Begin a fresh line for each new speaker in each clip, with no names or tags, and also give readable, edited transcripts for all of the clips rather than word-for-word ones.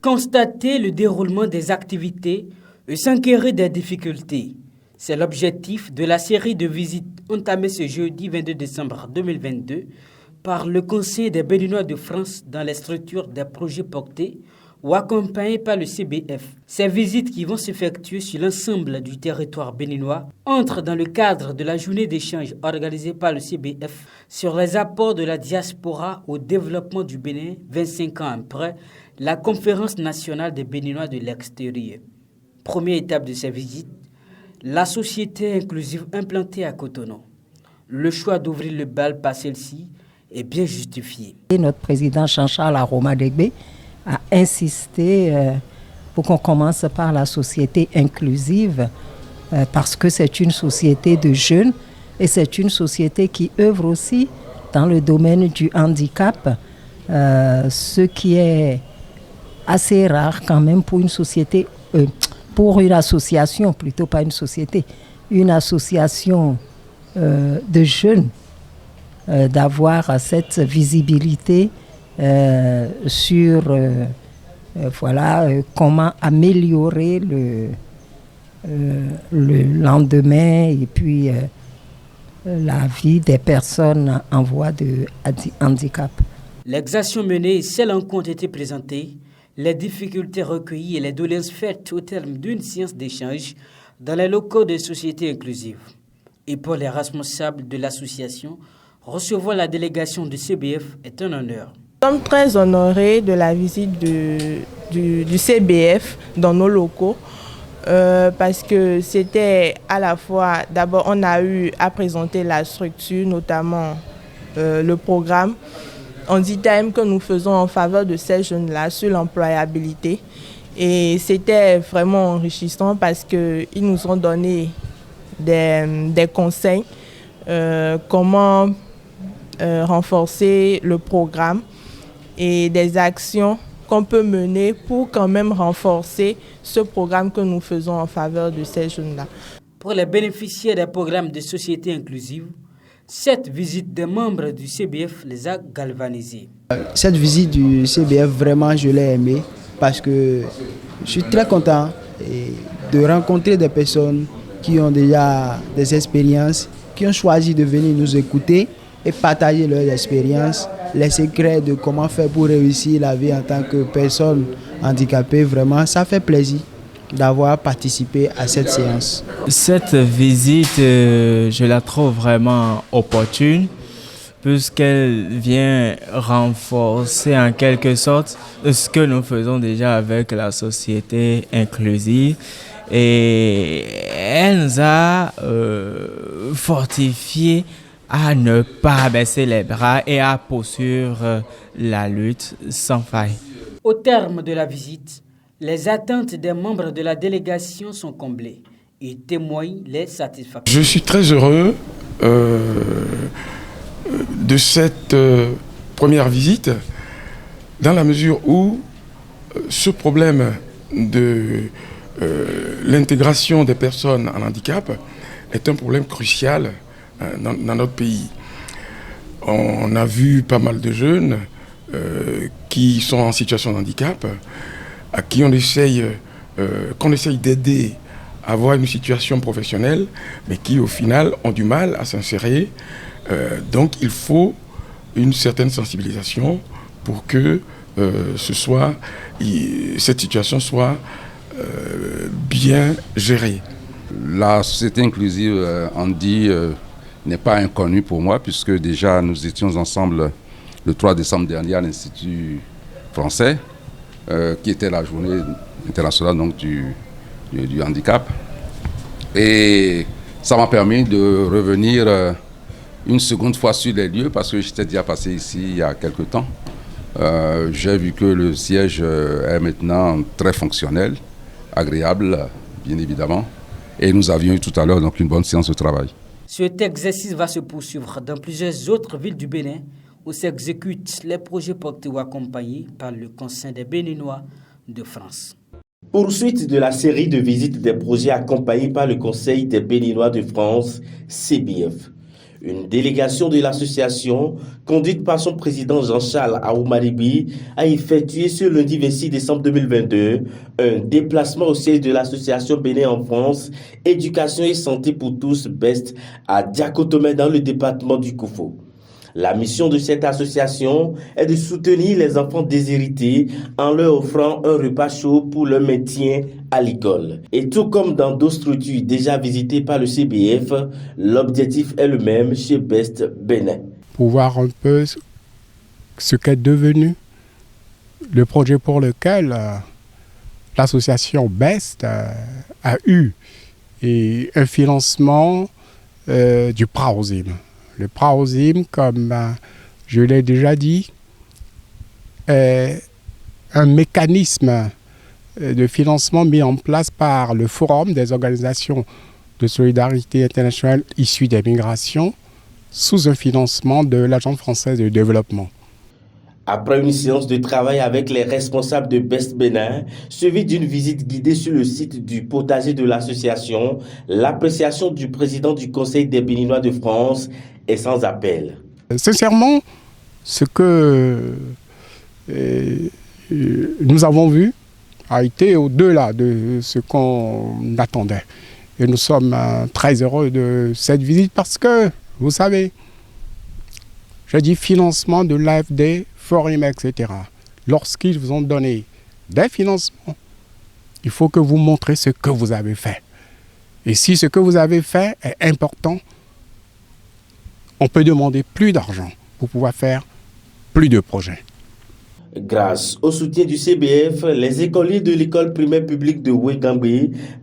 Constater le déroulement des activités et s'enquérir des difficultés. C'est l'objectif de la série de visites entamée ce jeudi 22 décembre 2022 par le Conseil des Béninois de France dans les structures des projets portés ou accompagnés par le CBF. Ces visites qui vont s'effectuer sur l'ensemble du territoire béninois entrent dans le cadre de la journée d'échange organisée par le CBF sur les apports de la diaspora au développement du Bénin 25 ans après la conférence nationale des Béninois de l'extérieur. Première étape de ces visites, la société inclusive implantée à Cotonou. Le choix d'ouvrir le bal par celle-ci est bien justifié.
Et notre président Jean-Charles Aroma-Degbe a insisté pour qu'on commence par la société inclusive parce que c'est une société de jeunes et c'est une société qui œuvre aussi dans le domaine du handicap, ce qui est assez rare quand même pour une société, pour une association, plutôt pas une société, une association de jeunes, d'avoir cette visibilité sur comment améliorer le lendemain et puis la vie des personnes en voie de handicap.
L'exaction menée et celles en compte été présentées, les difficultés recueillies et les doléances faites au terme d'une séance d'échange dans les locaux de sociétés inclusives. Et pour les responsables de l'association, recevoir la délégation du CBF est un honneur.
Nous sommes très honorés de la visite du CBF dans nos locaux parce que c'était à la fois, d'abord on a eu à présenter la structure, notamment le programme Handitime que nous faisons en faveur de ces jeunes-là sur l'employabilité. Et c'était vraiment enrichissant parce qu'ils nous ont donné des conseils, comment renforcer le programme et des actions qu'on peut mener pour quand même renforcer ce programme que nous faisons en faveur de ces jeunes-là.
Pour les bénéficiaires des programmes de société inclusive, cette visite des membres du CBF les a galvanisés.
Cette visite du CBF, vraiment, je l'ai aimée parce que je suis très content de rencontrer des personnes qui ont déjà des expériences, qui ont choisi de venir nous écouter et partager leurs expériences, les secrets de comment faire pour réussir la vie en tant que personne handicapée. Vraiment, ça fait plaisir d'avoir participé à cette séance.
Cette visite, je la trouve vraiment opportune puisqu'elle vient renforcer en quelque sorte ce que nous faisons déjà avec la société inclusive et elle nous a fortifié à ne pas baisser les bras et à poursuivre la lutte sans faille.
Au terme de la visite, les attentes des membres de la délégation sont comblées et témoignent les satisfactions.
Je suis très heureux de cette première visite dans la mesure où ce problème de l'intégration des personnes en handicap est un problème crucial dans notre pays. On a vu pas mal de jeunes qui sont en situation de handicap, à qui qu'on essaye d'aider à avoir une situation professionnelle, mais qui au final ont du mal à s'insérer. Donc il faut une certaine sensibilisation pour que cette situation soit bien gérée.
La société inclusive Handi n'est pas inconnue pour moi, puisque déjà nous étions ensemble le 3 décembre dernier à l'Institut français, qui était la journée internationale donc, du handicap. Et ça m'a permis de revenir une seconde fois sur les lieux, parce que j'étais déjà passé ici il y a quelque temps. J'ai vu que le siège est maintenant très fonctionnel, agréable, bien évidemment. Et nous avions eu tout à l'heure donc une bonne séance de travail.
Cet exercice va se poursuivre dans plusieurs autres villes du Bénin où s'exécutent les projets portés ou accompagnés par le Conseil des Béninois de France.
Poursuite de la série de visites des projets accompagnés par le Conseil des Béninois de France, CBF. Une délégation de l'association, conduite par son président Jean-Charles Aoumaribi, a effectué ce lundi 26 décembre 2022 un déplacement au siège de l'association Bénin en France, Éducation et Santé pour tous, BEST, à Diakotomé dans le département du Koufou. La mission de cette association est de soutenir les enfants déshérités en leur offrant un repas chaud pour leur maintien à l'école. Et tout comme dans d'autres structures déjà visitées par le CBF, l'objectif est le même chez BEST Bénin.
Pour voir un peu ce qu'est devenu le projet pour lequel l'association BEST a eu et un financement du Praosim. Le Praosim, comme je l'ai déjà dit, est un mécanisme de financement mis en place par le Forum des organisations de solidarité internationale issues des migrations sous un financement de l'Agence française de développement.
Après une séance de travail avec les responsables de BEST Bénin, suivie d'une visite guidée sur le site du potager de l'association, l'appréciation du président du Conseil des Béninois de France est sans appel.
Sincèrement, ce que nous avons vu a été au-delà de ce qu'on attendait. Et nous sommes très heureux de cette visite parce que, vous savez, je dis financement de l'AFD, Forum, etc. Lorsqu'ils vous ont donné des financements, il faut que vous montrez ce que vous avez fait. Et si ce que vous avez fait est important, on peut demander plus d'argent pour pouvoir faire plus de projets.
Grâce au soutien du CBF, les écoliers de l'école primaire publique de Ouégambe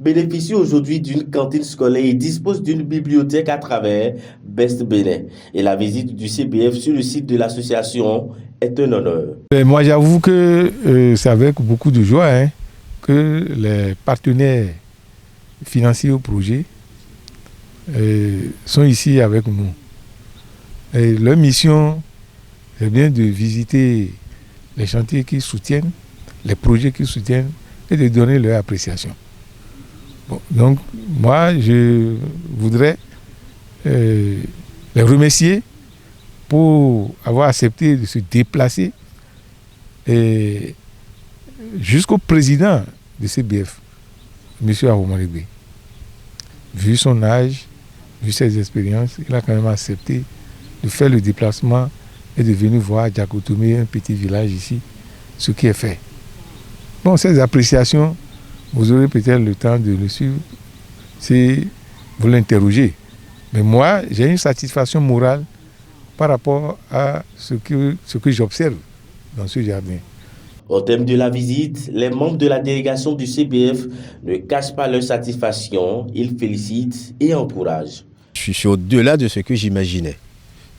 bénéficient aujourd'hui d'une cantine scolaire et disposent d'une bibliothèque à travers BEST Bénin. Et la visite du CBF sur le site de l'association est un honneur.
Moi, j'avoue que c'est avec beaucoup de joie que les partenaires financiers au projet sont ici avec nous. Et leur mission, c'est bien de visiter les chantiers qui soutiennent, les projets qui soutiennent et de donner leur appréciation. Bon, donc, moi, je voudrais les remercier pour avoir accepté de se déplacer jusqu'au président de CBF, M. Aoumaribi. Vu son âge, vu ses expériences, il a quand même accepté de faire le déplacement et de venir voir Diakotomé, un petit village ici, ce qui est fait. Bon, ces appréciations, vous aurez peut-être le temps de le suivre si vous l'interrogez. Mais moi, j'ai une satisfaction morale par rapport à ce que j'observe dans ce jardin.
Au thème de la visite, les membres de la délégation du CBF ne cachent pas leur satisfaction, ils félicitent et encouragent.
Je suis au-delà de ce que j'imaginais.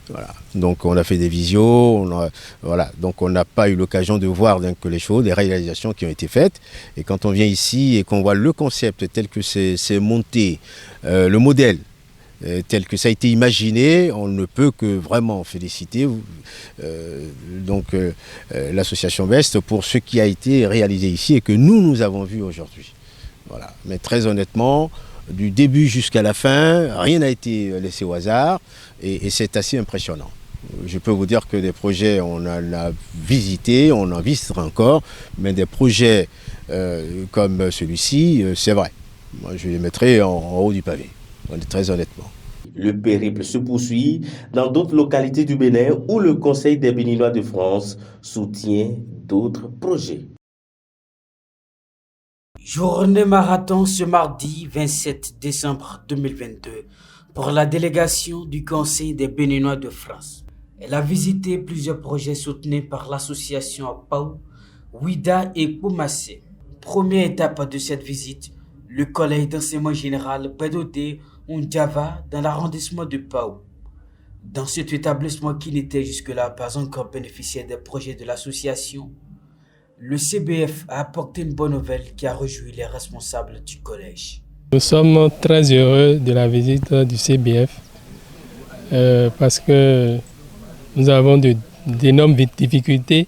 Voilà. Donc on a fait des visios, donc on n'a pas eu l'occasion de voir que les choses, les réalisations qui ont été faites. Et quand on vient ici et qu'on voit le concept tel que c'est monté, le modèle tel que ça a été imaginé, on ne peut que vraiment féliciter l'association BEST pour ce qui a été réalisé ici et que nous avons vu aujourd'hui. Voilà. Mais très honnêtement, du début jusqu'à la fin, rien n'a été laissé au hasard et c'est assez impressionnant. Je peux vous dire que des projets, on en a visité, on en visitera encore, mais des projets comme celui-ci, c'est vrai. Moi, je les mettrai en haut du pavé, très honnêtement.
Le périple se poursuit dans d'autres localités du Bénin où le Conseil des Béninois de France soutient d'autres projets.
Journée marathon ce mardi 27 décembre 2022 pour la délégation du Conseil des Béninois de France. Elle a visité plusieurs projets soutenus par l'association Pau, Ouida et Poumassé. Première étape de cette visite, le collège d'enseignement général Bedodé Ondjava dans l'arrondissement de Pau. Dans cet établissement qui n'était jusque-là pas encore bénéficiaire des projets de l'association, le CBF a apporté une bonne nouvelle qui a réjoui les responsables du collège.
Nous sommes très heureux de la visite du CBF parce que nous avons d'énormes difficultés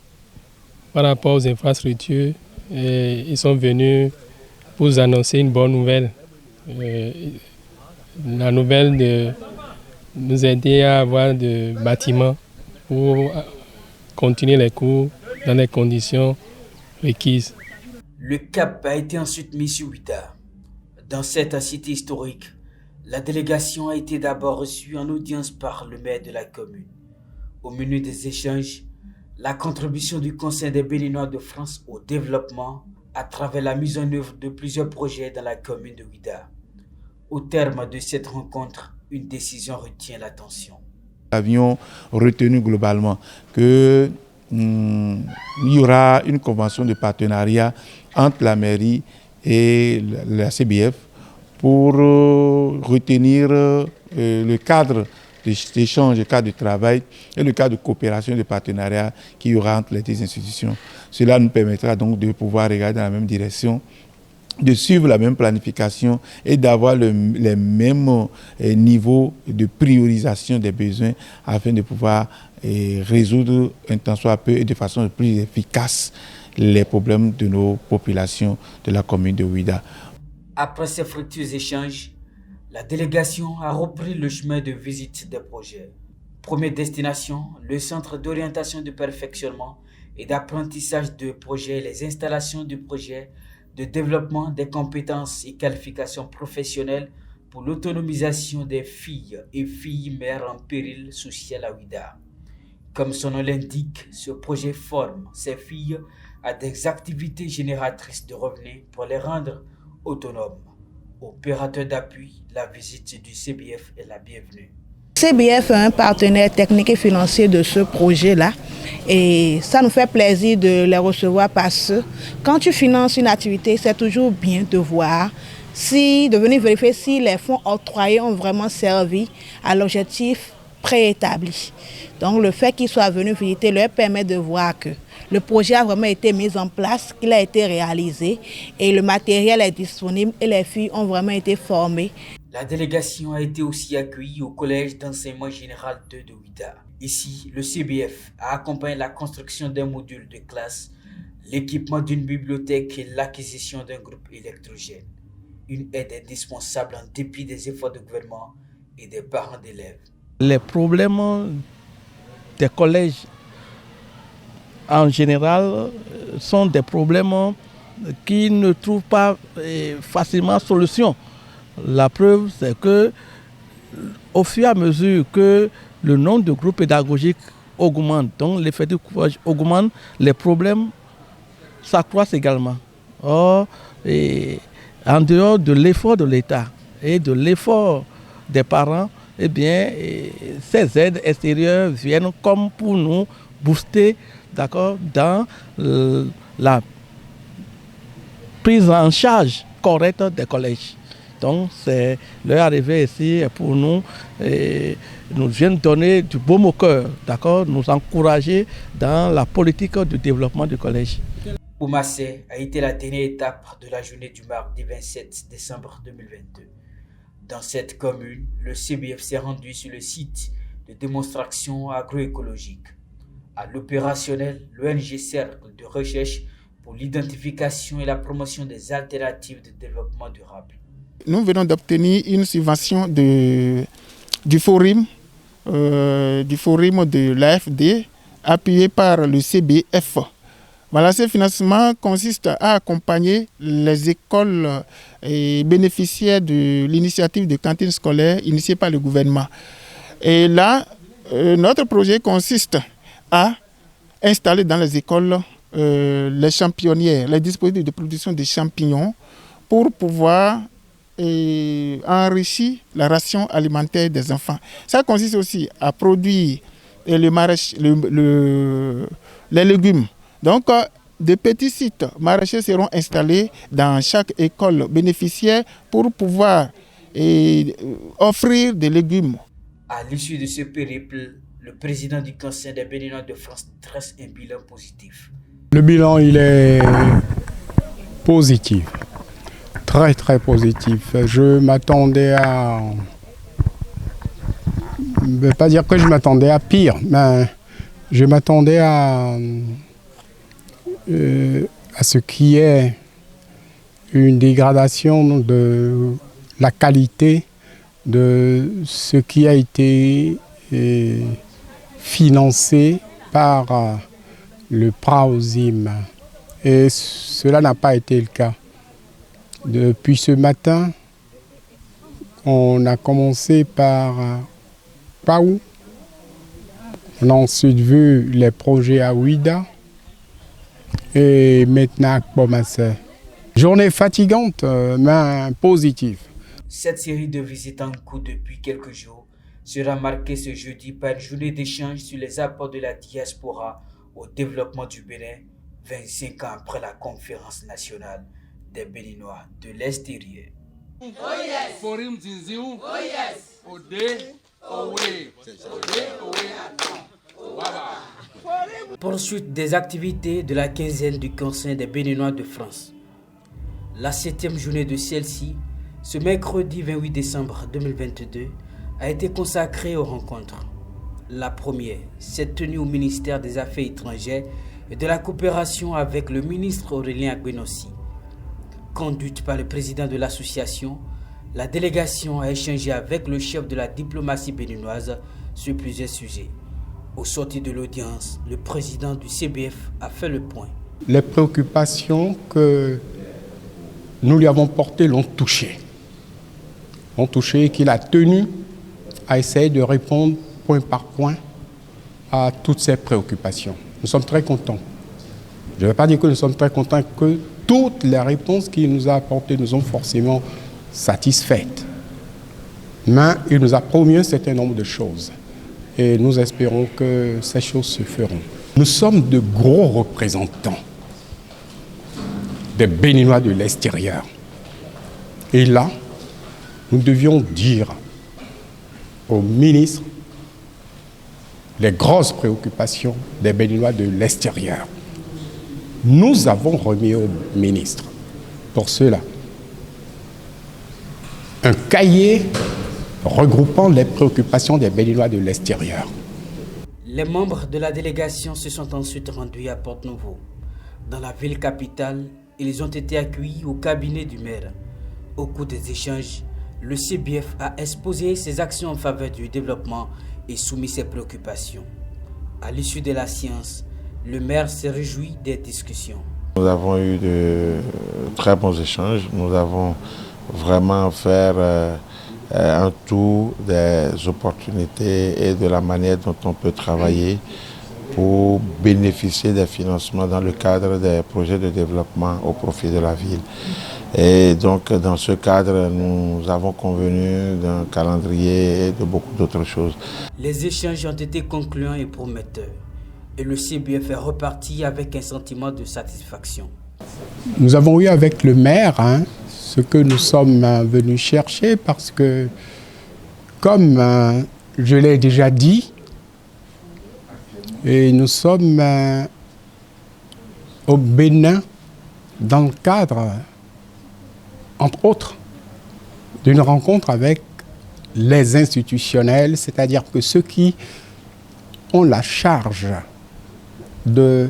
par rapport aux infrastructures et ils sont venus pour nous annoncer une bonne nouvelle. La nouvelle nous aider à avoir des bâtiments pour continuer les cours dans les conditions requises.
Le cap a été ensuite mis sur Ouidah. Dans cette cité historique, la délégation a été d'abord reçue en audience par le maire de la commune. Au menu des échanges, la contribution du Conseil des Béninois de France au développement à travers la mise en œuvre de plusieurs projets dans la commune de Ouidah. Au terme de cette rencontre, une décision retient l'attention.
Nous avions retenu globalement qu'il y aura une convention de partenariat entre la mairie et la CBF pour retenir le cadre d'échange, le cadre de travail et le cadre de coopération et de partenariat qu'il y aura entre les deux institutions. Cela nous permettra donc de pouvoir regarder dans la même direction, de suivre la même planification et d'avoir les mêmes niveaux de priorisation des besoins afin de pouvoir résoudre un tant soit peu et de façon plus efficace les problèmes de nos populations de la commune de Ouidah.
Après ces fructueux échanges, la délégation a repris le chemin de visite des projets. Première destination, le centre d'orientation de perfectionnement et d'apprentissage de projets, les installations du projet de développement des compétences et qualifications professionnelles pour l'autonomisation des filles et filles mères en péril social à Ouidah. Comme son nom l'indique, ce projet forme ces filles à des activités génératrices de revenus pour les rendre autonomes. Opérateur d'appui, la visite du CBF est la bienvenue.
CBF est un partenaire technique et financier de ce projet-là et ça nous fait plaisir de les recevoir parce que quand tu finances une activité, c'est toujours bien de voir, de venir vérifier si les fonds octroyés ont vraiment servi à l'objectif préétabli. Donc le fait qu'ils soient venus visiter leur permet de voir que le projet a vraiment été mis en place, qu'il a été réalisé et le matériel est disponible et les filles ont vraiment été formées.
La délégation a été aussi accueillie au collège d'enseignement général 2 de Ouidah. Ici, le CBF a accompagné la construction d'un module de classe, l'équipement d'une bibliothèque et l'acquisition d'un groupe électrogène. Une aide indispensable en dépit des efforts du gouvernement et des parents d'élèves.
Les problèmes des collèges en général sont des problèmes qui ne trouvent pas facilement solution. La preuve, c'est que au fur et à mesure que le nombre de groupes pédagogiques augmente, donc l'effectif augmente, les problèmes s'accroissent également. Or, en dehors de l'effort de l'État et de l'effort des parents, eh bien, ces aides extérieures viennent comme pour nous booster, d'accord, dans la prise en charge correcte des collèges. Donc, c'est leur arrivée ici pour nous, nous vient donner du baume au cœur, d'accord, nous encourager dans la politique de développement du collège.
Oumassé a été la dernière étape de la journée du mardi 27 décembre 2022. Dans cette commune, le CBF s'est rendu sur le site de démonstration agroécologique. À l'opérationnel, l'ONG Cercle de recherche pour l'identification et la promotion des alternatives de développement durable.
Nous venons d'obtenir une subvention du forum de l'AFD appuyé par le CBF. Voilà, ce financement consiste à accompagner les écoles bénéficiaires de l'initiative de cantine scolaire initiée par le gouvernement. Et là, notre projet consiste à installer dans les écoles les championnières, les dispositifs de production de champignons pour pouvoir enrichir la ration alimentaire des enfants. Ça consiste aussi à produire les légumes. Donc, des petits sites maraîchers seront installés dans chaque école bénéficiaire pour pouvoir offrir des légumes.
À l'issue de ce périple, le président du Conseil des Béninois de France dresse un bilan positif.
Le bilan, il est positif. Très, très positif. Je m'attendais à... Je ne vais pas dire que je m'attendais à pire, mais je m'attendais à ce qu'il y ait une dégradation de la qualité de ce qui a été financé par le PRAOSIM. Et cela n'a pas été le cas. Depuis ce matin, on a commencé par Paou. On a ensuite vu les projets à Ouida et maintenant à Kpomassé. Journée fatigante, mais positive.
Cette série de visites en cours depuis quelques jours sera marquée ce jeudi par une journée d'échange sur les apports de la diaspora au développement du Bénin, 25 ans après la conférence nationale des Béninois de l'extérieur. Poursuite des activités de la quinzaine du Conseil des Béninois de France. La 7e journée de celle-ci, ce mercredi 28 décembre 2022, a été consacrée aux rencontres. La première s'est tenue au ministère des Affaires étrangères et de la coopération avec le ministre Aurélien Agbenossi. Conduite par le président de l'association, la délégation a échangé avec le chef de la diplomatie béninoise sur plusieurs sujets. Au sortir de l'audience, le président du CBF a fait le point.
Les préoccupations que nous lui avons portées l'ont touché. Et qu'il a tenu à essayer de répondre point par point à toutes ces préoccupations. Nous sommes très contents. Je ne vais pas dire que nous sommes très contents que toutes les réponses qu'il nous a apportées nous ont forcément satisfaites. Mais il nous a promis un certain nombre de choses. Et nous espérons que ces choses se feront. Nous sommes de gros représentants des Béninois de l'extérieur. Et là, nous devions dire au ministre les grosses préoccupations des Béninois de l'extérieur. Nous avons remis au ministre, pour cela, un cahier regroupant les préoccupations des Béninois de l'extérieur.
Les membres de la délégation se sont ensuite rendus à Porte-Nouveau. Dans la ville capitale, ils ont été accueillis au cabinet du maire. Au cours des échanges, le CBF a exposé ses actions en faveur du développement et soumis ses préoccupations. À l'issue de la séance, le maire s'est réjoui des discussions.
Nous avons eu de très bons échanges. Nous avons vraiment fait un tour des opportunités et de la manière dont on peut travailler pour bénéficier des financements dans le cadre des projets de développement au profit de la ville. Et donc, dans ce cadre, nous avons convenu d'un calendrier et de beaucoup d'autres choses.
Les échanges ont été concluants et prometteurs. Et le CBF est reparti avec un sentiment de satisfaction.
Nous avons eu avec le maire ce que nous sommes venus chercher parce que, comme je l'ai déjà dit, et nous sommes au Bénin dans le cadre, entre autres, d'une rencontre avec les institutionnels, c'est-à-dire que ceux qui ont la charge de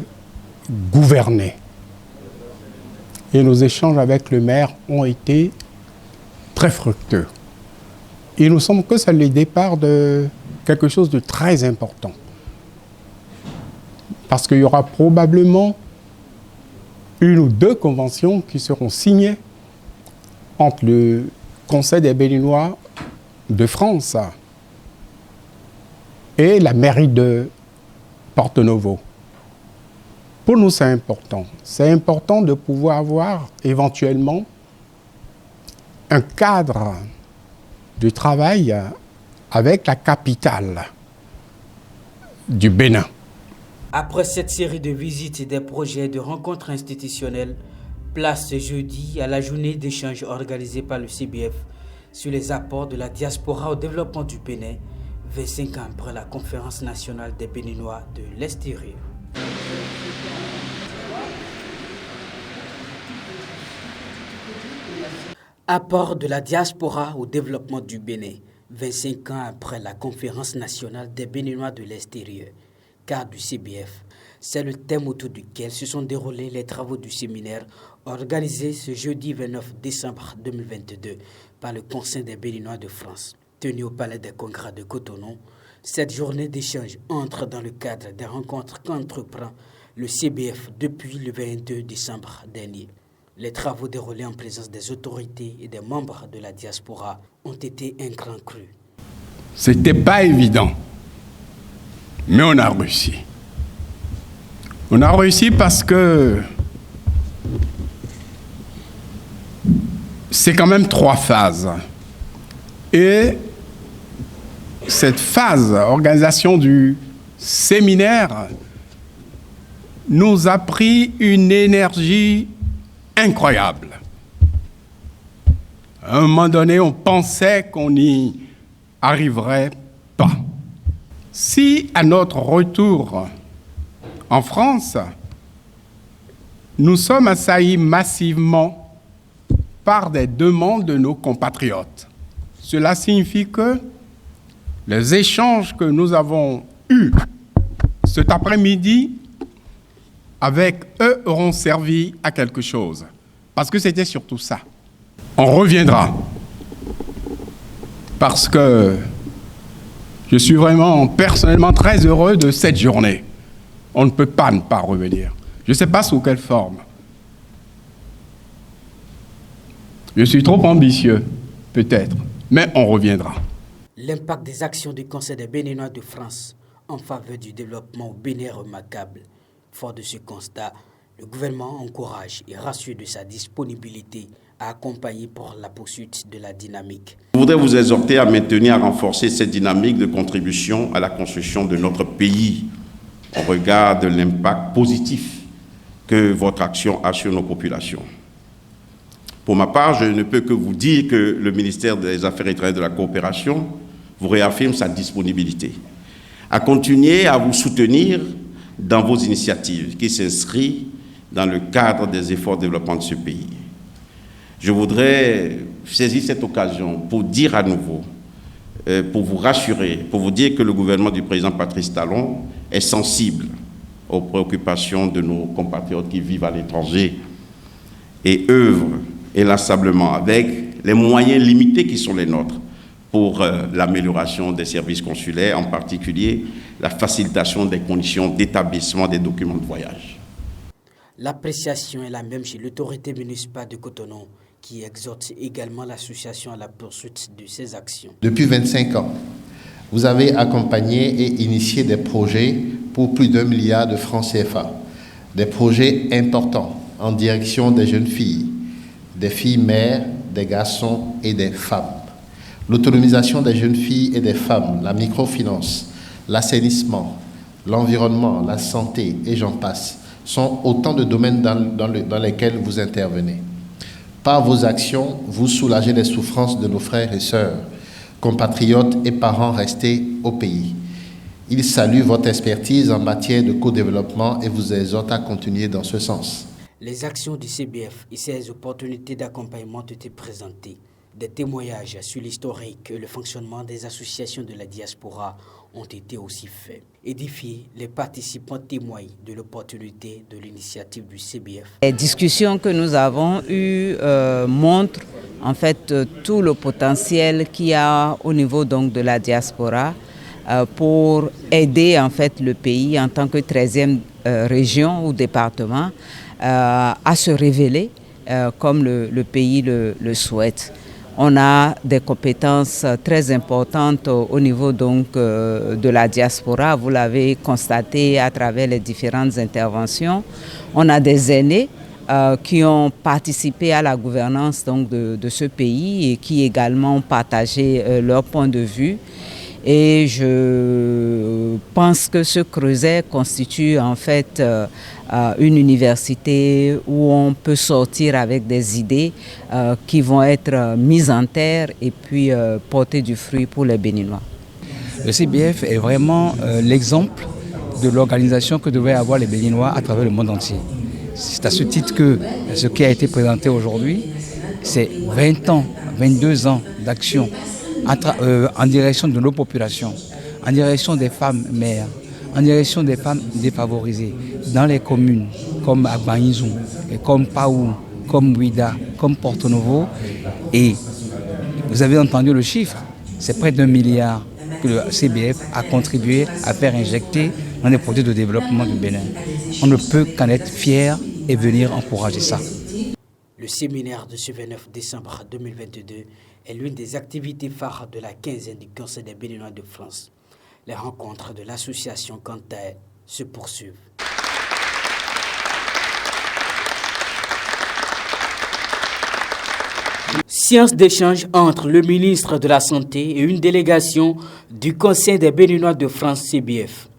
gouverner. Et nos échanges avec le maire ont été très fructueux. Il nous semble que c'est le départ de quelque chose de très important. Parce qu'il y aura probablement une ou deux conventions qui seront signées entre le Conseil des Béninois de France et la mairie de Porte-Nouveau. Pour nous, c'est important. C'est important de pouvoir avoir éventuellement un cadre de travail avec la capitale du Bénin.
Après cette série de visites et des projets de rencontres institutionnelles, place ce jeudi à la journée d'échange organisée par le CBF sur les apports de la diaspora au développement du Bénin, 25 ans après la conférence nationale des Béninois de l'extérieur. Apport de la diaspora au développement du Bénin, 25 ans après la conférence nationale des Béninois de l'extérieur, cadre du CBF. C'est le thème autour duquel se sont déroulés les travaux du séminaire organisé ce jeudi 29 décembre 2022 par le Conseil des Béninois de France. Tenue au Palais des Congrès de Cotonou, cette journée d'échange entre dans le cadre des rencontres qu'entreprend le CBF depuis le 22 décembre dernier. Les travaux déroulés en présence des autorités et des membres de la diaspora ont été un grand cru.
C'était pas évident, mais on a réussi. On a réussi parce que c'est quand même 3 phases. Et cette phase, organisation du séminaire, nous a pris une énergie incroyable. À un moment donné, on pensait qu'on n'y arriverait pas. Si, à notre retour en France, nous sommes assaillis massivement par des demandes de nos compatriotes, cela signifie que les échanges que nous avons eus cet après-midi avec eux auront servi à quelque chose. Parce que c'était surtout ça. On reviendra. Parce que je suis vraiment personnellement très heureux de cette journée. On ne peut pas ne pas revenir. Je ne sais pas sous quelle forme. Je suis trop ambitieux, peut-être, mais on reviendra.
L'impact des actions du Conseil des Béninois de France en faveur du développement au Bénin est remarquable. Fort de ce constat, le gouvernement encourage et rassure de sa disponibilité à accompagner pour la poursuite de la dynamique.
Je voudrais vous exhorter à maintenir, à renforcer cette dynamique de contribution à la construction de notre pays au regard de l'impact positif que votre action a sur nos populations. Pour ma part, je ne peux que vous dire que le ministère des Affaires étrangères et de la Coopération vous réaffirme sa disponibilité à continuer à vous soutenir dans vos initiatives qui s'inscrivent dans le cadre des efforts de développement de ce pays. Je voudrais saisir cette occasion pour dire à nouveau, pour vous rassurer, pour vous dire que le gouvernement du président Patrice Talon est sensible aux préoccupations de nos compatriotes qui vivent à l'étranger et œuvre inlassablement avec les moyens limités qui sont les nôtres pour l'amélioration des services consulaires, en particulier la facilitation des conditions d'établissement des documents de voyage.
L'appréciation est la même chez l'autorité municipale de Cotonou, qui exhorte également l'association à la poursuite de ses actions.
Depuis 25 ans, vous avez accompagné et initié des projets pour plus d'1 milliard de francs CFA. Des projets importants en direction des jeunes filles, des filles mères, des garçons et des femmes. L'autonomisation des jeunes filles et des femmes, la microfinance, l'assainissement, l'environnement, la santé et j'en passe, sont autant de domaines dans lesquels vous intervenez. Par vos actions, vous soulagez les souffrances de nos frères et sœurs, compatriotes et parents restés au pays. Ils saluent votre expertise en matière de co-développement et vous exhortent à continuer dans ce sens.
Les actions du CBF et ses opportunités d'accompagnement ont été présentées. Des témoignages sur l'historique et le fonctionnement des associations de la diaspora ont été aussi faits. Édifiés, les participants témoignent de l'opportunité de l'initiative du CBF.
Les discussions que nous avons eues montrent en fait tout le potentiel qu'il y a au niveau donc de la diaspora pour aider en fait le pays en tant que 13e région ou département à se révéler comme le pays le souhaite. On a des compétences très importantes au niveau donc de la diaspora. Vous l'avez constaté à travers les différentes interventions. On a des aînés qui ont participé à la gouvernance donc de ce pays et qui également ont partagé leur point de vue. Et je pense que ce creuset constitue en fait une université où on peut sortir avec des idées qui vont être mises en terre et puis porter du fruit pour les Béninois.
Le CBF est vraiment l'exemple de l'organisation que devraient avoir les Béninois à travers le monde entier. C'est à ce titre que ce qui a été présenté aujourd'hui, c'est 20 ans, 22 ans d'action en direction de nos populations, en direction des femmes mères, en direction des femmes défavorisées, dans les communes comme Agbanizou, comme Paou, comme Ouida, comme Porto Novo. Et vous avez entendu le chiffre, C'est près d'1 milliard que le CBF a contribué à faire injecter dans les projets de développement du Bénin. On ne peut qu'en être fier et venir encourager ça.
Le séminaire de ce 29 décembre 2022 est l'une des activités phares de la quinzaine du Conseil des Béninois de France. Les rencontres de l'association, quant à elles, se poursuivent. Séance d'échange entre le ministre de la Santé et une délégation du Conseil des Béninois de France CBF.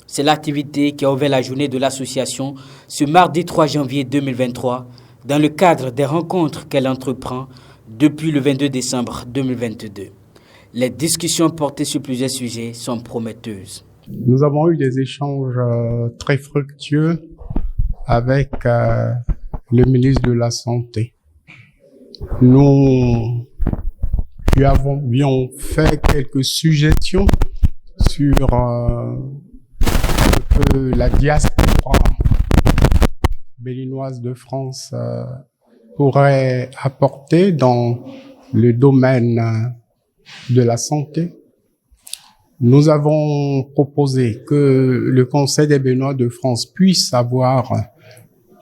C'est l'activité qui a ouvert la journée de l'association ce mardi 3 janvier 2023 dans le cadre des rencontres qu'elle entreprend depuis le 22 décembre 2022. Les discussions portées sur plusieurs sujets sont prometteuses.
Nous avons eu des échanges très fructueux avec le ministre de la Santé. Nous lui avions fait quelques suggestions sur ce que la diaspora béninoise de France pourrait apporter dans le domaine de la santé. Nous avons proposé que le Conseil des Béninois de France puisse avoir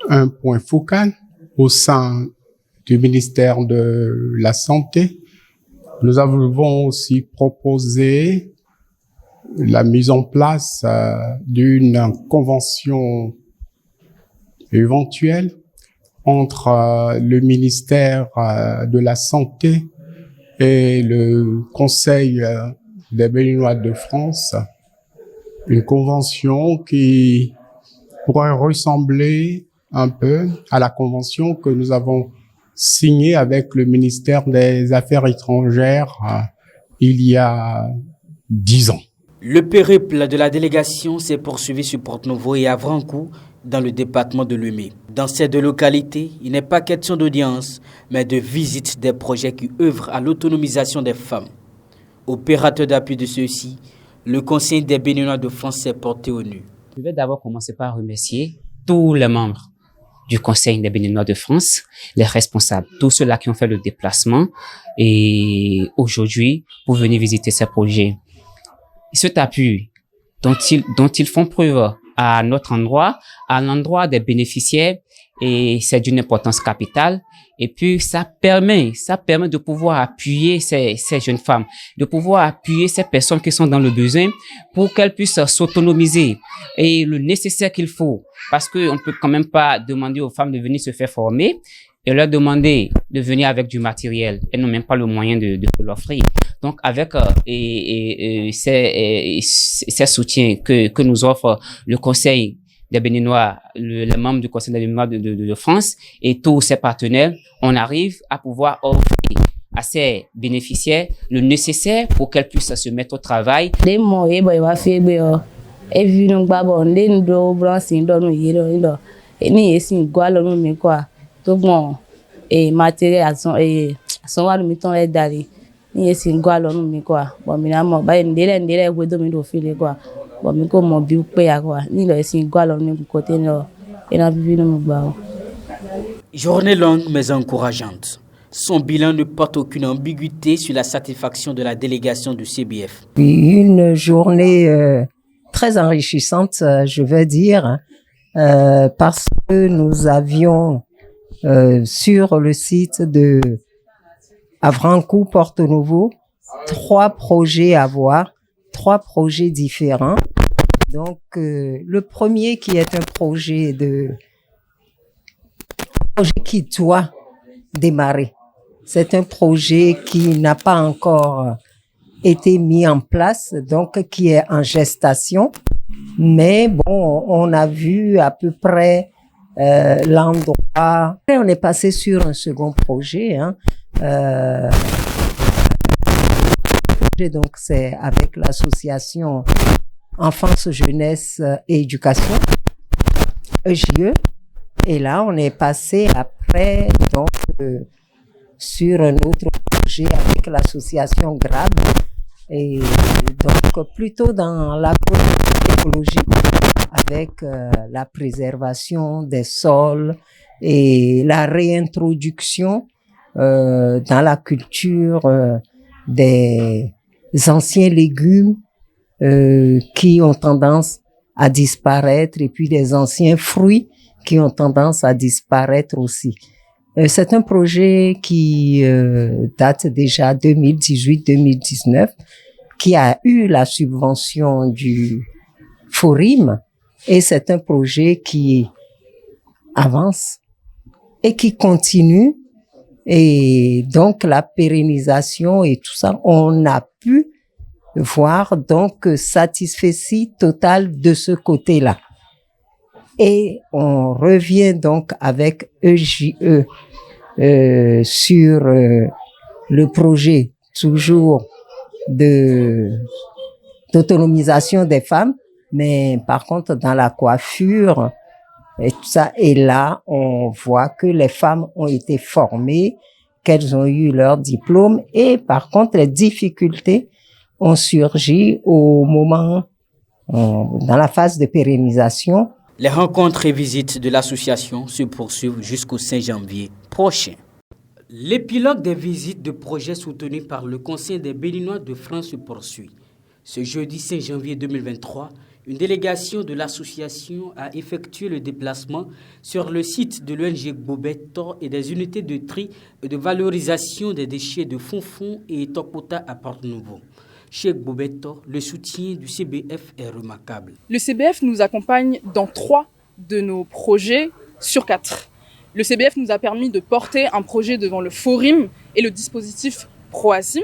un point focal au sein du ministère de la Santé. Nous avons aussi proposé la mise en place d'une convention éventuelle entre le ministère de la Santé et le Conseil des Béninois de France, une convention qui pourrait ressembler un peu à la convention que nous avons signée avec le ministère des Affaires étrangères il y a 10 ans.
Le périple de la délégation s'est poursuivi sur Porte-Novo et à Vrancou, dans le département de Lemay. Dans ces deux localités, il n'est pas question d'audience, mais de visite des projets qui œuvrent à l'autonomisation des femmes. Opérateur d'appui de ceux-ci, le Conseil des Béninois de France s'est porté au nu.
Je vais d'abord commencer par remercier tous les membres du Conseil des Béninois de France, les responsables, tous ceux-là qui ont fait le déplacement et aujourd'hui pour venir visiter ces projets. Cet appui dont ils font preuve à notre endroit, à l'endroit des bénéficiaires, et c'est d'une importance capitale. Et puis, ça permet de pouvoir appuyer ces jeunes femmes, de pouvoir appuyer ces personnes qui sont dans le besoin pour qu'elles puissent s'autonomiser et le nécessaire qu'il faut. Parce qu'on ne peut quand même pas demander aux femmes de venir se faire former et leur demander de venir avec du matériel. Elles n'ont même pas le moyen de l'offrir. Donc, avec ces soutiens que nous offre le Conseil des Béninois, les membres du Conseil des Béninois de France et tous ses partenaires, on arrive à pouvoir offrir à ces bénéficiaires le nécessaire pour qu'elles puissent se mettre au travail.
Journée longue mais encourageante. Son bilan ne porte aucune ambiguïté sur la satisfaction de la délégation du CBF.
Une journée très enrichissante, je veux dire, parce que nous avions sur le site de Avrancou, Porte-Novo, 3 projets à voir, 3 projets différents. Donc, le premier qui est un projet qui doit démarrer. C'est un projet qui n'a pas encore été mis en place, donc qui est en gestation. Mais bon, on a vu à peu près l'endroit. Et on est passé sur un second projet. Donc, c'est avec l'association Enfance, Jeunesse et Éducation, EJE. Et là, on est passé après donc sur un autre projet avec l'association GRAB. Et donc, plutôt dans l'agroécologie avec la préservation des sols et la réintroduction dans la culture des anciens légumes qui ont tendance à disparaître et puis des anciens fruits qui ont tendance à disparaître aussi. C'est un projet qui date déjà 2018-2019, qui a eu la subvention du Forim, et c'est un projet qui avance et qui continue. Et donc la pérennisation et tout ça, on a pu voir donc satisfecit total de ce côté-là. Et on revient donc avec EJE sur le projet toujours d'autonomisation des femmes, mais par contre dans la coiffure et tout ça. Et là, on voit que les femmes ont été formées, qu'elles ont eu leur diplôme, et par contre les difficultés ont surgi au moment, dans la phase de pérennisation.
Les rencontres et visites de l'association se poursuivent jusqu'au 5 janvier prochain. L'épilogue des visites de projets soutenus par le Conseil des Béninois de France se poursuit. Ce jeudi 5 janvier 2023, une délégation de l'association a effectué le déplacement sur le site de l'ONG Bobeto et des unités de tri et de valorisation des déchets de Fonfon et Tokota à Porte-Nouveau. Chez Bobeto, le soutien du CBF est remarquable.
Le CBF nous accompagne dans 3 de nos projets sur 4. Le CBF nous a permis de porter un projet devant le Forim et le dispositif Proasim.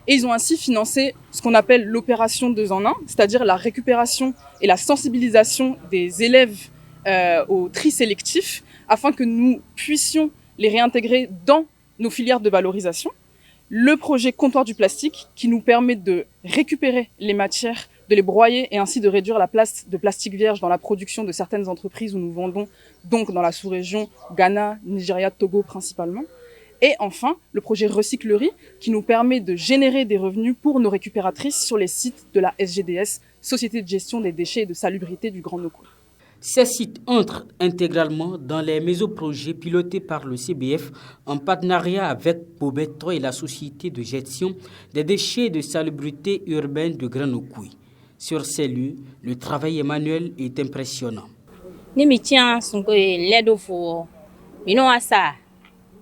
Et ils ont ainsi financé ce qu'on appelle l'opération 2 en 1, c'est-à-dire la récupération et la sensibilisation des élèves au tri sélectif, afin que nous puissions les réintégrer dans nos filières de valorisation. Le projet Comptoir du plastique, qui nous permet de récupérer les matières, de les broyer et ainsi de réduire la place de plastique vierge dans la production de certaines entreprises où nous vendons, donc dans la sous-région Ghana, Nigeria, Togo principalement. Et enfin, le projet Recyclerie, qui nous permet de générer des revenus pour nos récupératrices sur les sites de la SGDS, Société de gestion des déchets et de salubrité du Grand Noko.
Ces sites entrent intégralement dans les mésoprojets pilotés par le CBF en partenariat avec Bobeto et la Société de gestion des déchets et de salubrité urbaine de Grand Noko. Sur ces lieux, le travail manuel est impressionnant.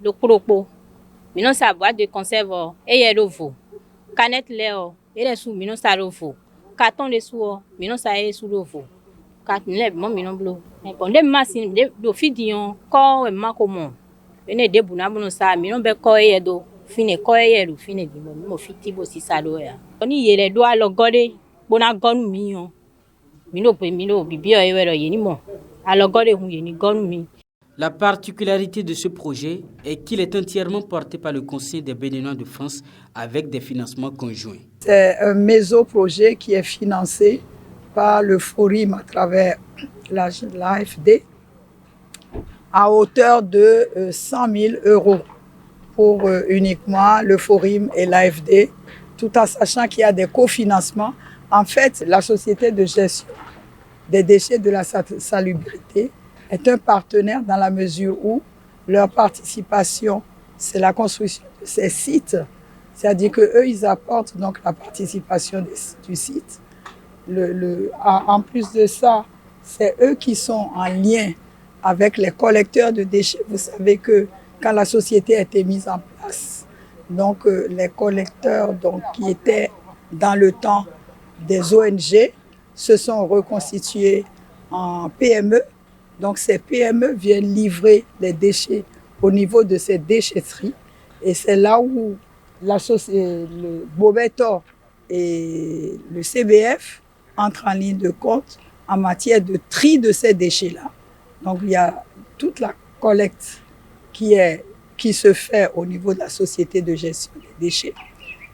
Le cropo, minon sa boîte de conserve et yé rovo, canette léo et les sous minon sa rovo, carton de sous minon sa yé sous rovo, carton lève mon minon bleu. Mais bon des machines de fidion corps et macomo, venez de bouna sa minon be corps et do, fine corps et do fine di mo fiti bo si sa do ya. On y les doigts le godé, bona gonu mion, mino pe mino bibio et wero yé ni mo, alors godé hu yé ni gonu mi.
La particularité de ce projet est qu'il est entièrement porté par le Conseil des Béninois de France avec des financements conjoints.
C'est un mésoprojet qui est financé par le Forim à travers l'AFD à hauteur de 100 000 € pour uniquement le Forim et l'AFD, tout en sachant qu'il y a des cofinancements. En fait, la Société de gestion des déchets de la salubrité est un partenaire dans la mesure où leur participation, c'est la construction de ces sites. C'est-à-dire qu'eux, ils apportent donc la participation du site. En plus de ça, c'est eux qui sont en lien avec les collecteurs de déchets. Vous savez que quand la société a été mise en place, donc les collecteurs donc, qui étaient dans le temps des ONG se sont reconstitués en PME. Donc ces PME viennent livrer les déchets au niveau de ces déchetteries. Et c'est là où le Bobeto et le CBF entrent en ligne de compte en matière de tri de ces déchets-là. Donc il y a toute la collecte qui se fait au niveau de la Société de gestion des déchets.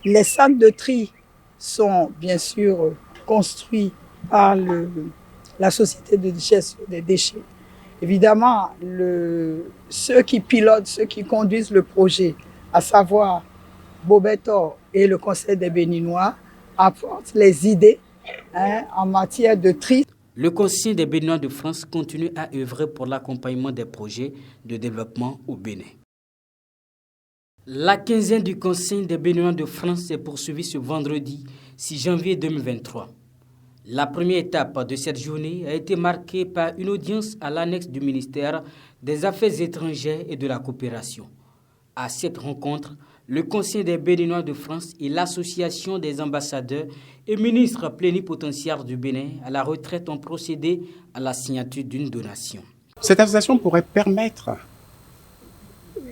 Les centres de tri sont bien sûr construits par la Société de gestion des déchets. Évidemment, ceux qui pilotent, ceux qui conduisent le projet, à savoir Bobeto et le Conseil des Béninois, apportent les idées en matière de tri.
Le Conseil des Béninois de France continue à œuvrer pour l'accompagnement des projets de développement au Bénin. La quinzaine du Conseil des Béninois de France s'est poursuivie ce vendredi 6 janvier 2023. La première étape de cette journée a été marquée par une audience à l'annexe du ministère des Affaires étrangères et de la coopération. À cette rencontre, le Conseil des Béninois de France et l'Association des ambassadeurs et ministres plénipotentiaires du Bénin à la retraite ont procédé à la signature d'une donation.
Cette association pourrait permettre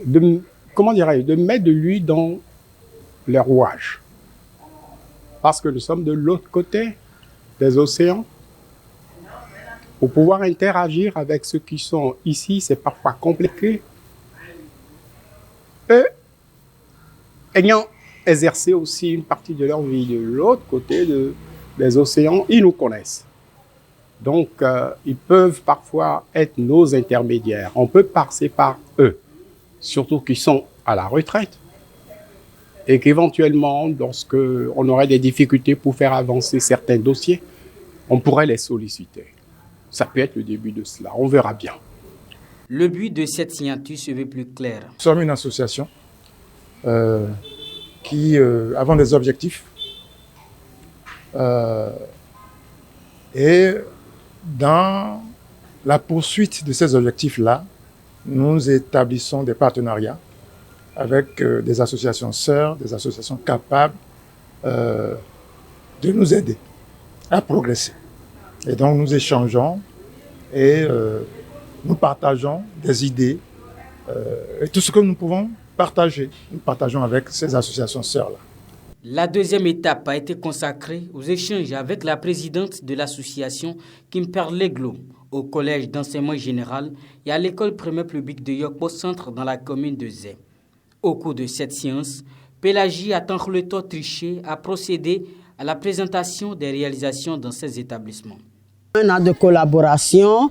de mettre de l'huile dans les rouages. Parce que nous sommes de l'autre côté des océans. Pour pouvoir interagir avec ceux qui sont ici, c'est parfois compliqué. Eux, ayant exercé aussi une partie de leur vie de l'autre côté des océans, ils nous connaissent. Donc, ils peuvent parfois être nos intermédiaires. On peut passer par eux, surtout qu'ils sont à la retraite. Et qu'éventuellement, lorsqu'on aurait des difficultés pour faire avancer certains dossiers, on pourrait les solliciter. Ça peut être le début de cela, on verra bien.
Le but de cette signature se veut plus clair.
Nous sommes une association qui avons des objectifs. Et dans la poursuite de ces objectifs-là, nous établissons des partenariats avec des associations sœurs, des associations capables de nous aider à progresser. Et donc nous échangeons et nous partageons des idées et tout ce que nous pouvons partager. Nous partageons avec ces associations sœurs-là.
La deuxième étape a été consacrée aux échanges avec la présidente de l'association Kimper Leglo au collège d'enseignement général et à l'école primaire publique de Yokpo Centre dans la commune de Zé. Au cours de cette séance, Pélagie Atankhleto-Triché a procédé à la présentation des réalisations dans ces établissements.
Un an de collaboration,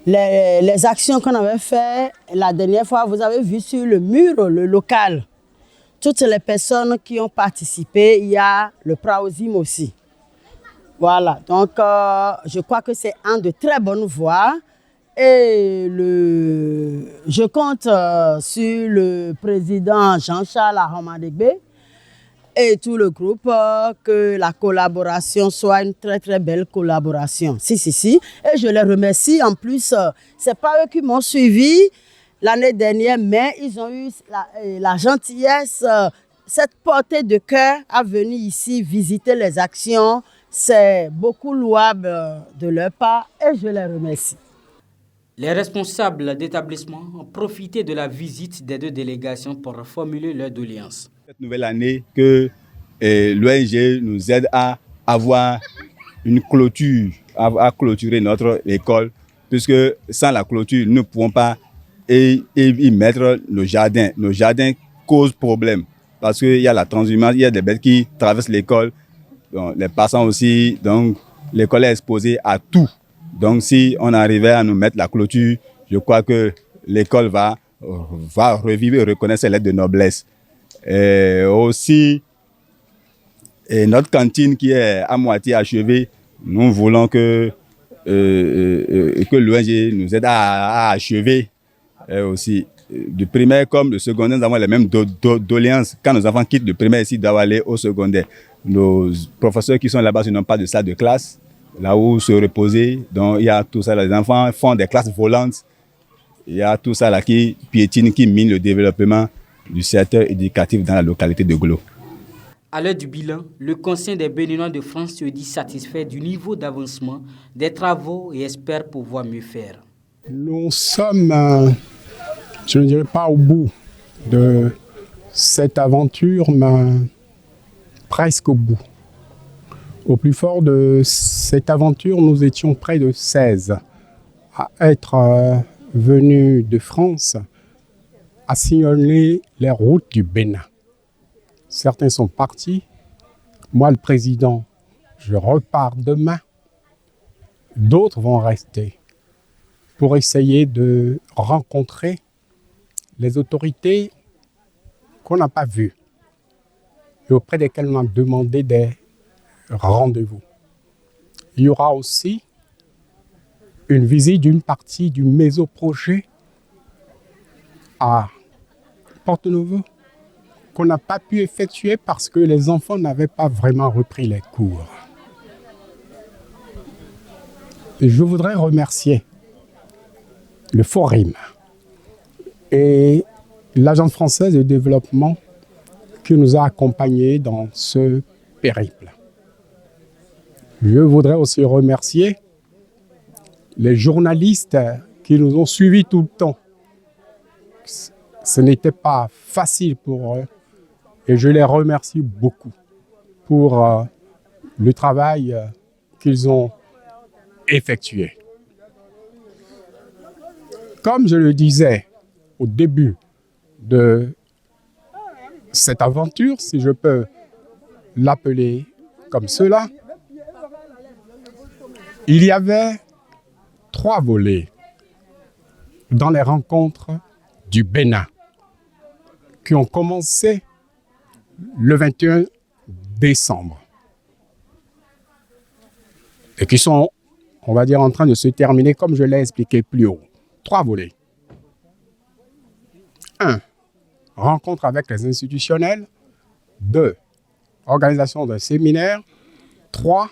les actions qu'on avait faites la dernière fois, vous avez vu sur le mur, le local, toutes les personnes qui ont participé, il y a le Praosim aussi. Voilà, donc je crois que c'est un de très bonnes voies et je compte sur le président Jean-Charles Ahomadegbe et tout le groupe que la collaboration soit une très très belle collaboration. Si. Et je les remercie. En plus, c'est pas eux qui m'ont suivi l'année dernière, mais ils ont eu la gentillesse, cette portée de cœur à venir ici visiter les actions. C'est beaucoup louable de leur part et je les remercie.
Les responsables d'établissement ont profité de la visite des deux délégations pour formuler leurs doléances.
Cette nouvelle année, que l'ONG nous aide à avoir une clôture, à clôturer notre école, puisque sans la clôture, nous ne pouvons pas y mettre nos jardins. Nos jardins causent problème, parce qu'il y a la transhumance, il y a des bêtes qui traversent l'école, donc les passants aussi, donc l'école est exposée à tout. Donc si on arrivait à nous mettre la clôture, je crois que l'école va revivre et reconnaître ses lettres de noblesse. Et aussi, notre cantine qui est à moitié achevée, nous voulons que l'ONG nous aide à achever aussi. Du primaire comme le secondaire, nous avons les mêmes doléances. Quand nos enfants quittent le primaire ici, ils doivent aller au secondaire. Nos professeurs qui sont là-bas n'ont pas de salle de classe, là où se reposer. Donc il y a tout ça, les enfants font des classes volantes. Il y a tout ça là qui piétine, qui mine le développement du secteur éducatif dans la localité de Glo.
À l'heure du bilan, le Conseil des Béninois de France se dit satisfait du niveau d'avancement des travaux et espère pouvoir mieux faire.
Nous sommes, je ne dirais pas au bout de cette aventure, mais presque au bout. Au plus fort de cette aventure, nous étions près de 16 à être venus de France à sillonner les routes du Bénin. Certains sont partis. Moi, le président, je repars demain. D'autres vont rester pour essayer de rencontrer les autorités qu'on n'a pas vues et auprès desquelles on a demandé des rendez-vous. Il y aura aussi une visite d'une partie du mésoprojet à Porto-Novo qu'on n'a pas pu effectuer parce que les enfants n'avaient pas vraiment repris les cours. Et je voudrais remercier le Forim et l'Agence française de développement qui nous a accompagnés dans ce périple. Je voudrais aussi remercier les journalistes qui nous ont suivis tout le temps. Ce n'était pas facile pour eux et je les remercie beaucoup pour le travail qu'ils ont effectué. Comme je le disais au début de cette aventure, si je peux l'appeler comme cela, il y avait 3 volets dans les rencontres du Bénin qui ont commencé le 21 décembre et qui sont, on va dire, en train de se terminer comme je l'ai expliqué plus haut. 3 volets. 1. Rencontre avec les institutionnels. 2. Organisation d'un séminaire. 3.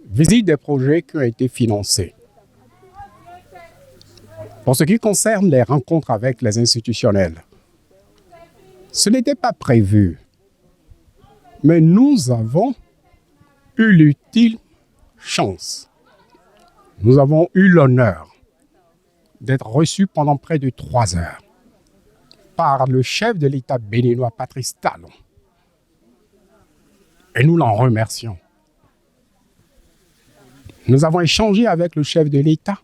Visite des projets qui ont été financés. Pour ce qui concerne les rencontres avec les institutionnels, ce n'était pas prévu, mais nous avons eu l'utile chance. Nous avons eu l'honneur d'être reçus pendant près de 3 heures par le chef de l'État béninois, Patrice Talon. Et nous l'en remercions. Nous avons échangé avec le chef de l'État.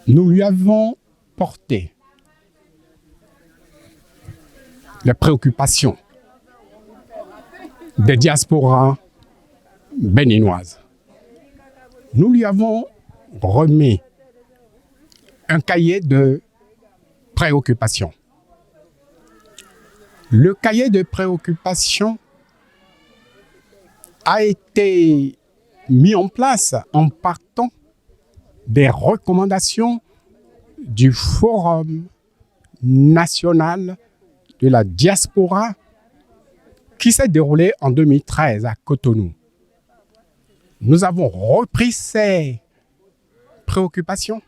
Nous lui avons porté les préoccupations des diasporas béninoises. Nous lui avons remis un cahier de préoccupations. Le cahier de préoccupations a été mis en place en partant des recommandations du Forum national de la diaspora qui s'est déroulé en 2013 à Cotonou. Nous avons repris ces préoccupations.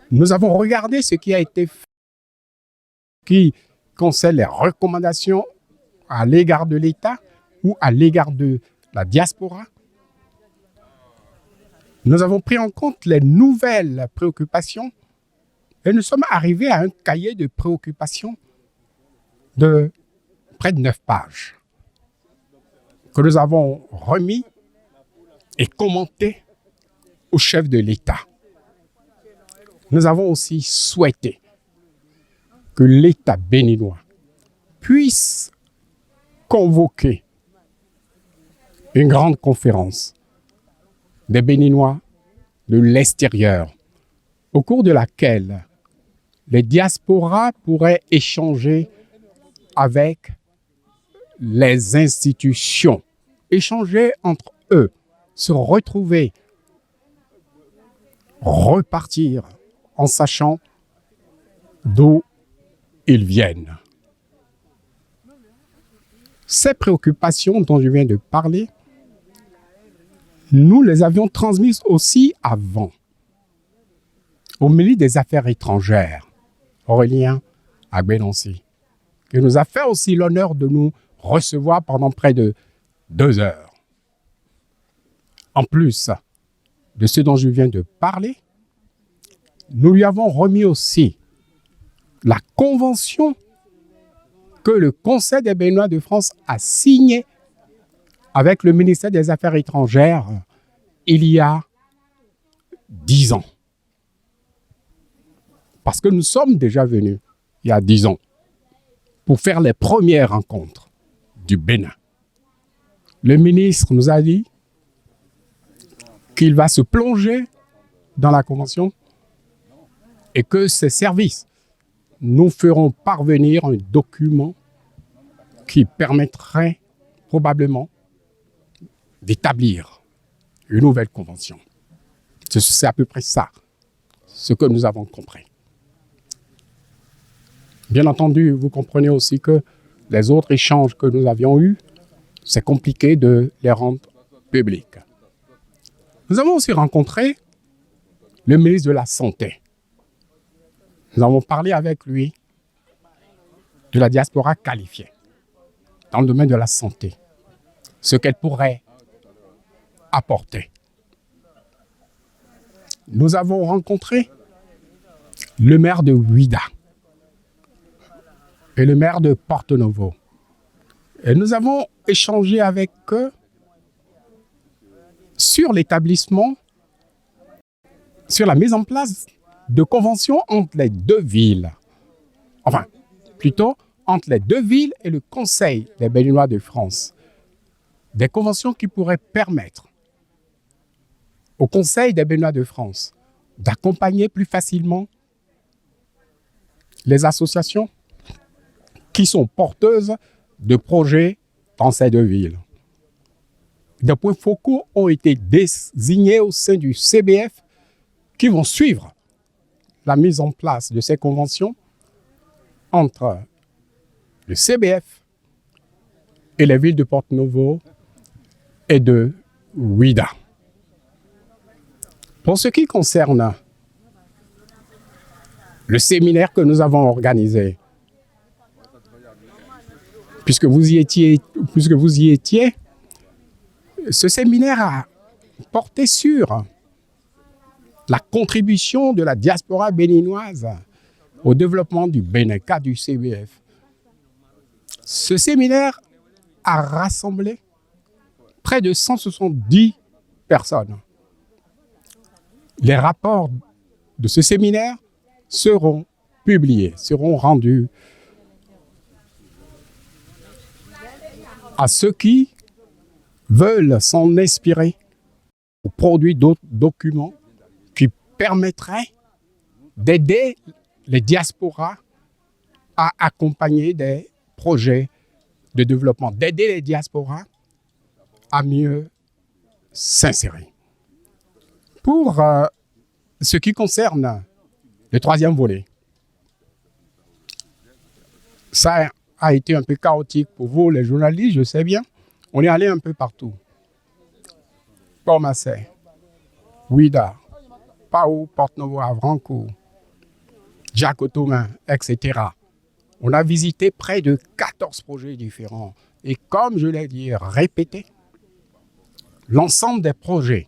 Nous avons regardé ce qui a été fait, qui concerne les recommandations à l'égard de l'État ou à l'égard de la diaspora. Nous avons pris en compte les nouvelles préoccupations et nous sommes arrivés à un cahier de préoccupations de près de 9 pages que nous avons remis et commenté au chef de l'État. Nous avons aussi souhaité que l'État béninois puisse convoquer une grande conférence des Béninois de l'extérieur, au cours de laquelle les diasporas pourraient échanger avec les institutions, échanger entre eux, se retrouver, repartir en sachant d'où ils viennent. Ces préoccupations dont je viens de parler, nous les avions transmises aussi avant au ministre des Affaires étrangères, Aurélien Agbenonsi, qui nous a fait aussi l'honneur de nous recevoir pendant près de 2 heures. En plus de ce dont je viens de parler, nous lui avons remis aussi la convention que le Conseil des Béninois de France a signée avec le ministère des Affaires étrangères il y a 10 ans. Parce que nous sommes déjà venus il y a 10 ans pour faire les premières rencontres du Bénin. Le ministre nous a dit qu'il va se plonger dans la convention et que ses services nous feront parvenir un document qui permettrait probablement d'établir une nouvelle convention. C'est à peu près ça, ce que nous avons compris. Bien entendu, vous comprenez aussi que les autres échanges que nous avions eus, c'est compliqué de les rendre publics. Nous avons aussi rencontré le ministre de la Santé. Nous avons parlé avec lui de la diaspora qualifiée dans le domaine de la santé, ce qu'elle pourrait apporter. Nous avons rencontré le maire de Ouidah et le maire de Porto-Novo. Et nous avons échangé avec eux sur l'établissement, sur la mise en place de conventions entre les deux villes. Enfin, plutôt entre les deux villes et le Conseil des Béninois de France. Des conventions qui pourraient permettre au Conseil des Béninois de France d'accompagner plus facilement les associations qui sont porteuses de projets dans ces deux villes. Des points focaux ont été désignés au sein du CBF qui vont suivre la mise en place de ces conventions entre le CBF et les villes de Porto-Novo et de Ouidah. Pour ce qui concerne le séminaire que nous avons organisé, puisque vous y étiez, ce séminaire a porté sur la contribution de la diaspora béninoise au développement du Bénin, cas du CBF. Ce séminaire a rassemblé près de 170 personnes. Les rapports de ce séminaire seront publiés, seront rendus à ceux qui veulent s'en inspirer ou produire d'autres documents qui permettraient d'aider les diasporas à accompagner des projets de développement, d'aider les diasporas à mieux s'insérer. Pour ce qui concerne le troisième volet, ça a été un peu chaotique pour vous, les journalistes, je sais bien. On est allé un peu partout. Port-Massé, Ouidah, Pao, Porto-Novo, Avrancourt, Jacotomin, etc. On a visité près de 14 projets différents. Et comme je l'ai dit, répété, l'ensemble des projets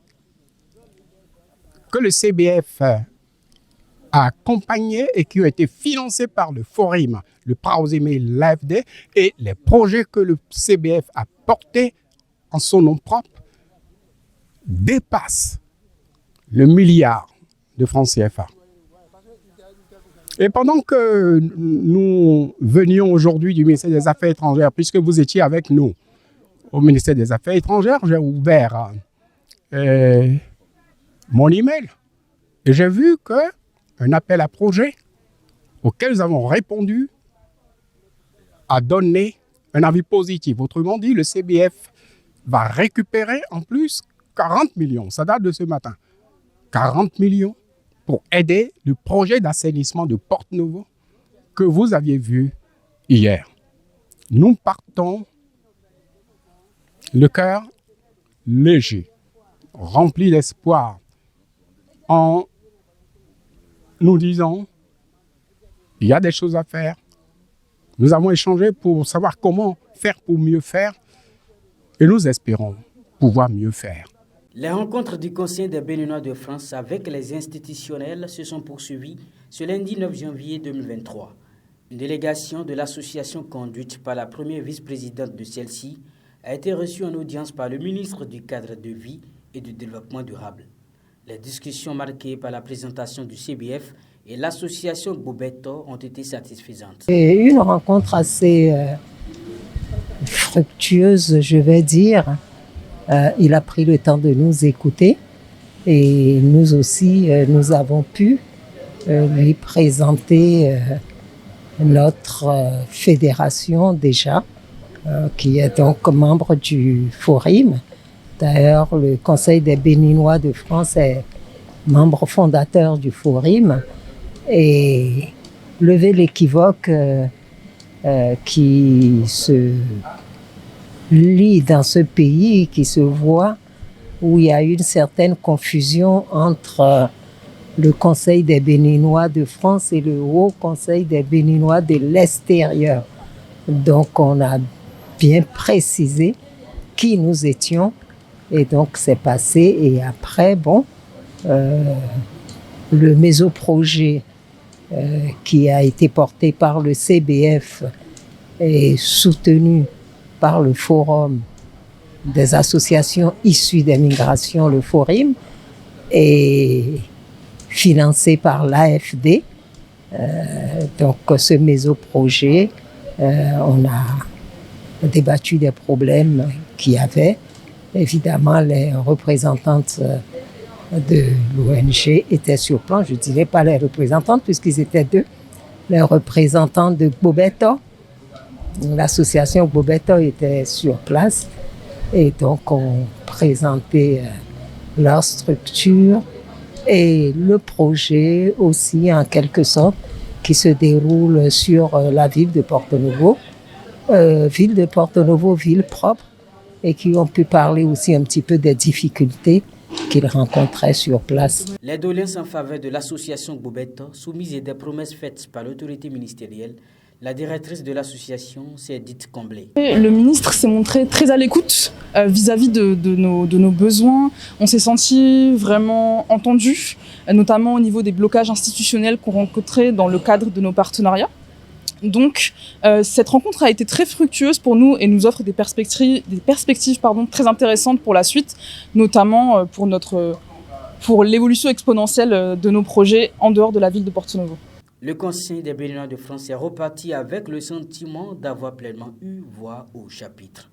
que le CBF a accompagnés et qui ont été financés par le Forim, le Praosémé, l'AFD et les projets que le CBF a portés en son nom propre dépassent le milliard de francs CFA. Et pendant que nous venions aujourd'hui du ministère des Affaires étrangères, puisque vous étiez avec nous au ministère des Affaires étrangères, j'ai ouvert mon email et j'ai vu qu'un appel à projet auquel nous avons répondu a donné un avis positif. Autrement dit, le CBF va récupérer en plus 40 millions. Ça date de ce matin. 40 millions pour aider le projet d'assainissement de Porto-Novo que vous aviez vu hier. Nous partons le cœur léger, rempli d'espoir, en nous disant il y a des choses à faire. Nous avons échangé pour savoir comment faire pour mieux faire et nous espérons pouvoir mieux faire.
Les rencontres du Conseil des Béninois de France avec les institutionnels se sont poursuivies ce lundi 9 janvier 2023. Une délégation de l'association conduite par la première vice-présidente de celle-ci a été reçue en audience par le ministre du Cadre de vie et du Développement durable. Les discussions marquées par la présentation du CBF et l'association Bobeto ont été satisfaisantes.
Et une rencontre assez fructueuse, je vais dire. Il a pris le temps de nous écouter et nous aussi, nous avons pu lui présenter notre fédération déjà, qui est donc membre du Forim. D'ailleurs, le Conseil des Béninois de France est membre fondateur du Forim et lever l'équivoque qui se lit dans ce pays, qui se voit, où il y a une certaine confusion entre le Conseil des Béninois de France et le Haut Conseil des Béninois de l'extérieur. Donc on a bien précisé qui nous étions et donc c'est passé. Et après, le mésoprojet qui a été porté par le CBF et soutenu par le Forum des associations issues des migrations, le FORIM, et financé par l'AFD. Donc ce mésoprojet, on a débattu des problèmes qu'il y avait. Évidemment, les représentantes de l'ONG étaient sur place. Je ne dirais pas les représentantes puisqu'ils étaient deux. Les représentants de Gbobetto, l'association Gbobetto était sur place et donc on présentait leur structure et le projet aussi en quelque sorte qui se déroule sur la ville de Porto-Novo, ville propre, et qui ont pu parler aussi un petit peu des difficultés qu'ils rencontraient sur place.
Les doléances en faveur de l'association Gbobetto, soumises et des promesses faites par l'autorité ministérielle, la directrice de l'association s'est dite comblée.
Le ministre s'est montré très à l'écoute vis-à-vis de nos besoins. On s'est senti vraiment entendu, notamment au niveau des blocages institutionnels qu'on rencontrait dans le cadre de nos partenariats. Donc, cette rencontre a été très fructueuse pour nous et nous offre des perspectives très intéressantes pour la suite, notamment pour l'évolution exponentielle de nos projets en dehors de la ville de Porto-Novo.
Le Conseil des Béninois de France est reparti avec le sentiment d'avoir pleinement eu voix au chapitre.